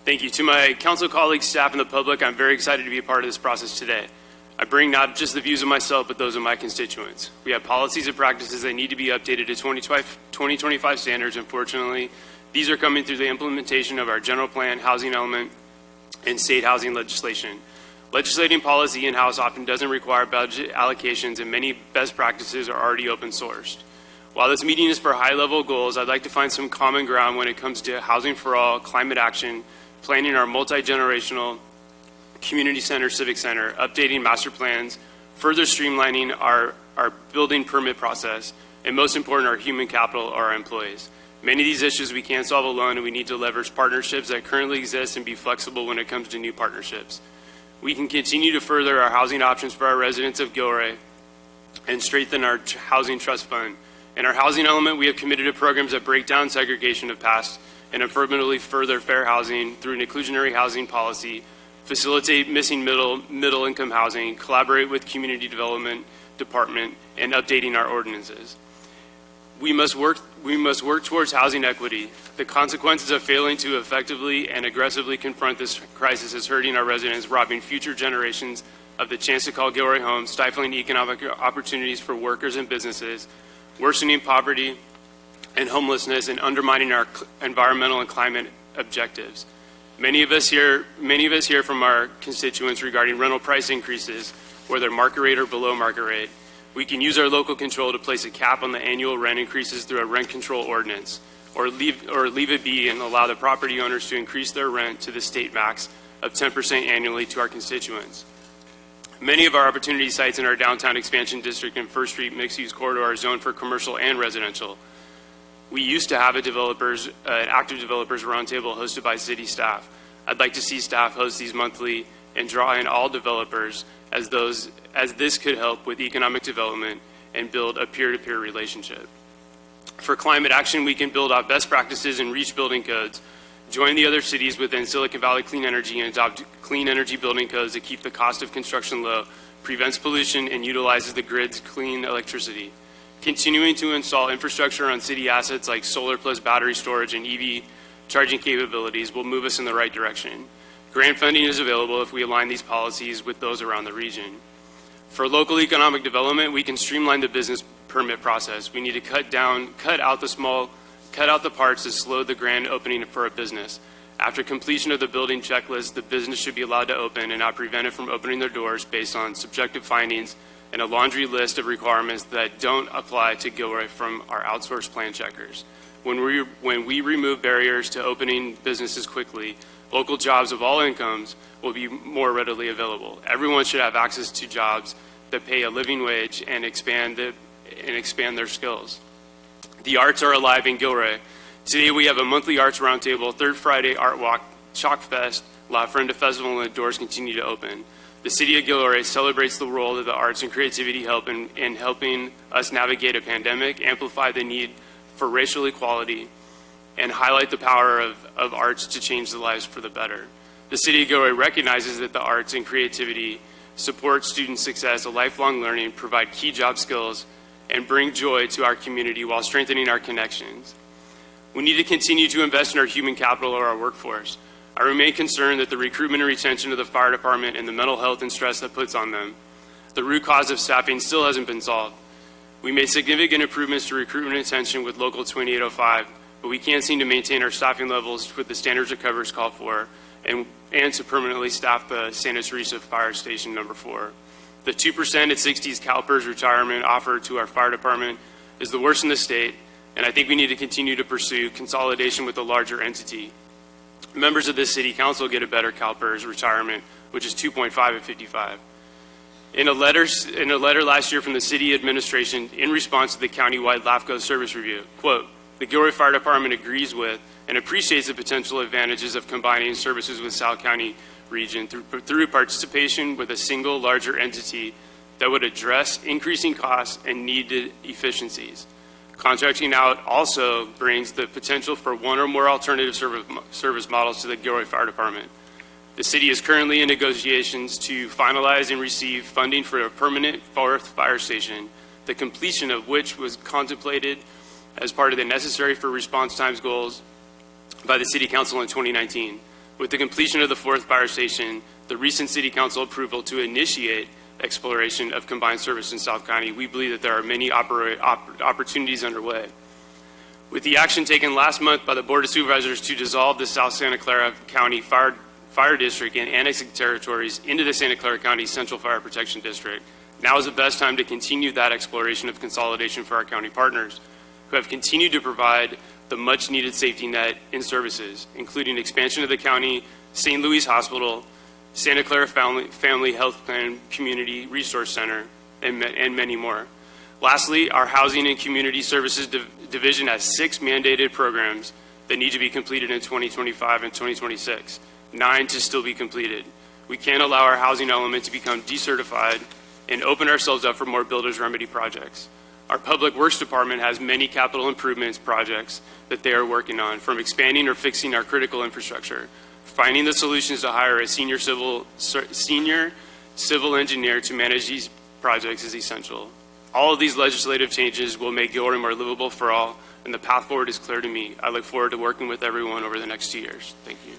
Thank you. To my council colleagues, staff, and the public, I'm very excited to be a part of this process today. I bring not just the views of myself, but those of my constituents. We have policies and practices that need to be updated to 2025 standards. Unfortunately, these are coming through the implementation of our general plan, housing element, and state housing legislation. Legislating policy in-house often doesn't require budget allocations, and many best practices are already open sourced. While this meeting is for high-level goals, I'd like to find some common ground when it comes to housing for all, climate action, planning our multi-generational community center, civic center, updating master plans, further streamlining our building permit process, and most important, our human capital, our employees. Many of these issues we can't solve alone, and we need to leverage partnerships that currently exist and be flexible when it comes to new partnerships. We can continue to further our housing options for our residents of Gilroy and strengthen our housing trust fund. In our housing element, we have committed to programs that break down segregation of past and affirmatively further fair housing through an inclusionary housing policy, facilitate missing middle income housing, collaborate with community development department, and updating our ordinances. We must work towards housing equity. The consequences of failing to effectively and aggressively confront this crisis is hurting our residents, robbing future generations of the chance to call Gilroy home, stifling economic opportunities for workers and businesses, worsening poverty and homelessness, and undermining our environmental and climate objectives. Many of us hear from our constituents regarding rental price increases, whether market rate or below market rate. We can use our local control to place a cap on the annual rent increases through a rent control ordinance, or leave it be and allow the property owners to increase their rent to the state max of 10% annually to our constituents. Many of our opportunity sites in our downtown expansion district and First Street mixed-use corridor are zoned for commercial and residential. We used to have an active developers roundtable hosted by city staff. I'd like to see staff host these monthly and draw in all developers as this could help with economic development and build a peer-to-peer relationship. For climate action, we can build out best practices and reach building codes, join the other cities within Silicon Valley Clean Energy, and adopt clean energy building codes that keep the cost of construction low, prevents pollution, and utilizes the grid's clean electricity. Continuing to install infrastructure on city assets like solar plus battery storage and EV charging capabilities will move us in the right direction. Grant funding is available if we align these policies with those around the region. For local economic development, we can streamline the business permit process. We need to cut out the parts that slow the grand opening for a business. After completion of the building checklist, the business should be allowed to open and not prevented from opening their doors based on subjective findings and a laundry list of requirements that don't apply to Gilroy from our outsourced plan checkers. When we remove barriers to opening businesses quickly, local jobs of all incomes will be more readily available. Everyone should have access to jobs that pay a living wage and expand their skills. The arts are alive in Gilroy. Today we have a monthly arts roundtable, third Friday art walk, Chalk Fest, La Frenda Festival, and the doors continue to open. The city of Gilroy celebrates the role that the arts and creativity help in helping us navigate a pandemic, amplify the need for racial equality, and highlight the power of arts to change the lives for the better. The city of Gilroy recognizes that the arts and creativity support student success, a lifelong learning, provide key job skills, and bring joy to our community while strengthening our connections. We need to continue to invest in our human capital or our workforce. I remain concerned that the recruitment and retention of the fire department and the mental health and stress that puts on them, the root cause of staffing still hasn't been solved. We made significant improvements to recruitment and retention with Local 2805, but we can't seem to maintain our staffing levels with the standards of coverage called for, and to permanently staff the Santa Teresa Fire Station number 4. The 2% at 60s CalPERS retirement offered to our fire department is the worst in the state, and I think we need to continue to pursue consolidation with a larger entity. Members of this city council get a better CalPERS retirement, which is 2.5 at 55. In a letter last year from the city administration in response to the countywide LAFCO service review, quote, the Gilroy Fire Department agrees with and appreciates the potential advantages of combining services with South County region through participation with a single larger entity that would address increasing costs and needed efficiencies. Contracting out also brings the potential for one or more alternative service models to the Gilroy Fire Department. The city is currently in negotiations to finalize and receive funding for a permanent fourth fire station, the completion of which was contemplated as part of the necessary for response times goals by the City Council in 2019. With the completion of the fourth fire station, the recent City Council approval to initiate exploration of combined service in South County, we believe that there are many opportunities underway. With the action taken last month by the Board of Supervisors to dissolve the South Santa Clara County Fire District and annexing territories into the Santa Clara County Central Fire Protection District, now is the best time to continue that exploration of consolidation for our county partners, who have continued to provide the much-needed safety net in services, including expansion of the county St. Louis Hospital, Santa Clara Family Health Plan Community Resource Center, and many more. Lastly, our Housing and Community Services Division has 6 mandated programs that need to be completed in 2025 and 2026, 9 to still be completed. We can't allow our housing element to become decertified and open ourselves up for more builder's remedy projects. Our Public Works Department has many capital improvements projects that they are working on, from expanding or fixing our critical infrastructure. Finding the solutions to hire a senior civil engineer to manage these projects is essential. All of these legislative changes will make Gilroy more livable for all, and the path forward is clear to me. I look forward to working with everyone over the next 2 years. Thank you.